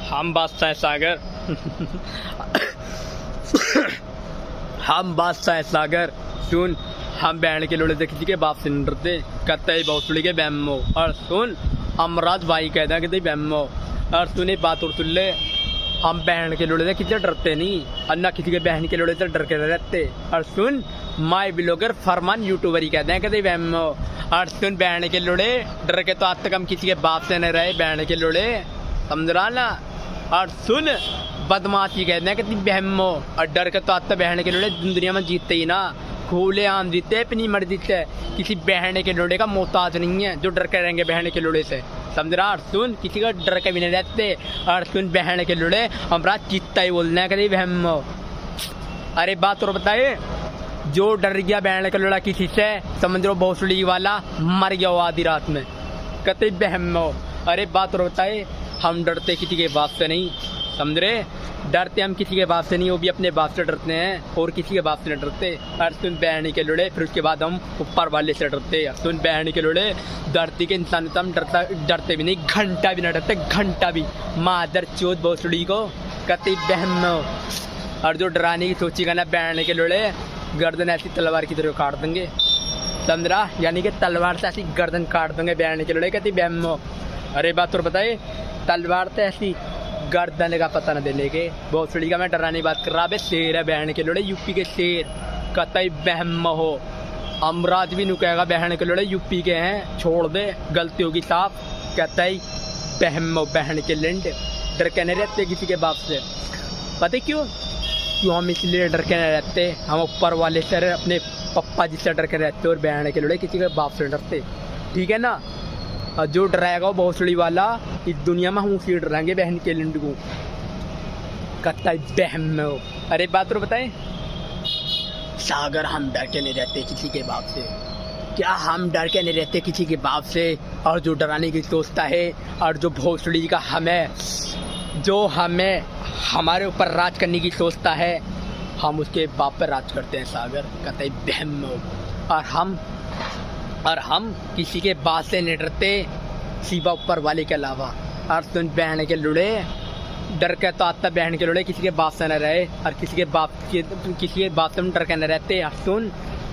हम बादशाह सागर हम बादशाह सागर सुन। हम बहन के लोड़े किसी के बाप से नहीं डरते, कतई भोसड़ी के बैमो। और सुन अमराज भाई कहता कि बैमो। और सुन बात और सुन ले, हम बहन के लोड़े से किसी डरते नहीं और ना किसी के बहन के लोड़े से डर के रहते। और सुन माई ब्लॉगर फरमान यूट्यूबर ही कहते हैं कहते बैमो। और सुन बहन के लोड़े डर के तो आज तक हम किसी के बाप से नहीं रहे, बहन के लोड़े समझ रहा ना। और सुन बदमाशी कहते हैं कहती बहमो। और डर के तो आज तक बहन के लोड़े दुनिया में जीतते ही ना, खुले आम जीते अपनी मर्जी से। किसी बहन के लोड़े का मोहताज नहीं है जो डर के रहेंगे बहन के लोड़े से, समझ रहा। और सुन किसी का डर के भी नहीं रहते। और सुन बहन के लोड़े हमारा चित्ता ही बोलना है कभी बहमो। अरे बात और बताए, जो डर गया बहन का लोड़ा किसी से समझ लो भोसड़ी वाला मर गया वो आधी रात में, कहते बहमो। अरे बात और बताए, हम डरते किसी के बाप से नहीं, समझ रहे। डरते हम किसी के बाप से नहीं, वो भी अपने बाप से डरते हैं और किसी के बाप से नहीं डरते। और सुन बहन के लोड़े फिर उसके बाद हम ऊपर वाले से डरते हैं। सुन बहन के लोड़े धरती के इंसान तो हम डरते भी नहीं, घंटा भी नहीं डरते, घंटा भी मादर चोद भोसड़ी को कहते बहमो। और जो डराने की सोचेगा ना बहन के लोड़े, गर्दन ऐसी तलवार की तरह काट देंगे, समझ रहा। यानी कि तलवार से ऐसी गर्दन काट देंगे बहन के लोड़े कहती बहमो। अरे बात और बताए, तलवार से ऐसी गर्दन का पता न देने के भोसड़ी का मैं डराने की बात कर रहा। बे शेर है बहन के लोड़े, यूपी के शेर, कतई बहम हो। अमराज भी नु कहेगा बहन के लोड़े यूपी के हैं, छोड़ दे गलती होगी साफ, कतई बहम हो। बहन के लिंड डर के नहीं रहते किसी के बाप से, पता क्यों? हम इसलिए डर के नहीं रहते, हम ऊपर वाले से अपने पप्पा जी से डर के रहते और बहन के लोड़े किसी के बाप से डरते, ठीक है ना। और जो डराएगा वो भोसड़ी वाला इस दुनिया में हम उसी डराएंगे बहन के लिंड को, कतई बहम हो। अरे बात तो बताएं, सागर हम डर के नहीं रहते किसी के बाप से, क्या हम डर के नहीं रहते किसी के बाप से। और जो डराने की सोचता है और जो भोसड़ी का जो हमें हमारे ऊपर राज करने की सोचता है, हम उसके बाप पर राज करते हैं सागर, कतई बहम हो। और हम किसी के बात से नहीं डरते सिवा ऊपर वाले के अलावा। और सुन बहन के लुड़े डर के तो आता बहन के लुड़े किसी के बाप से न रहे और किसी के बाप से हम डर के न रहते। और सुन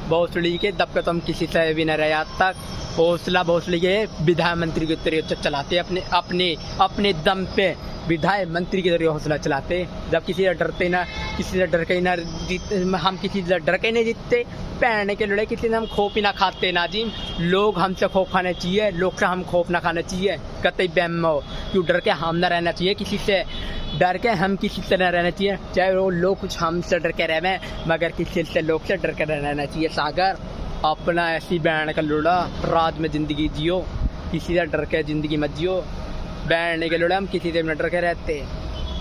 भोसड़ी के दब के तो हम किसी से भी न रहे आज तक। हौसला भोसड़ी के विधायक मंत्री के तरीके चलाते अपने दम पे, विधायक मंत्री के जरिए हौसला चलाते। जब किसी से डरते ना, किसी से डर के ना जीतते, हम किसी से डर के नहीं जीतते बहन के लड़े, किसी से हम खौफ ही ना खाते ना जी। लोग हमसे खौफ खाने चाहिए, लोग से हम खौफ ना खाना चाहिए, कतई बहमो। क्यों डर के हम ना रहना चाहिए किसी से, डर के हम किसी से न रहना चाहिए, चाहे वो लोग कुछ हमसे डर के रहे मगर किसी से लोग से डर के रहना चाहिए। सागर अपना ऐसी बहन का लुड़ा राज में ज़िंदगी जियो, किसी से डर के ज़िंदगी मत जियो। बहन के लुड़ा हम किसी से न डर के रहते।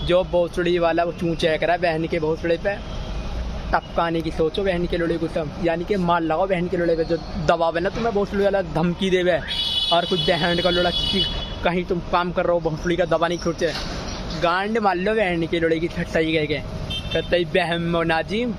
जो भोसड़ी वाला वो चूँचे करा बहन के भोसड़े पे, टपकाने की सोचो बहन के लोड़े को सब, यानी कि मार लगाओ बहन के लोड़े पे। जो दबाव है ना तुम्हें भोसड़ी वाला धमकी देवे और कुछ बहन का लोड़ा किसी कहीं तुम काम कर रहे हो भोसड़ी का दबा नहीं खोचे, गांड मार लो बहन के लोड़े की सही कह के, कतई बहम नाजिम।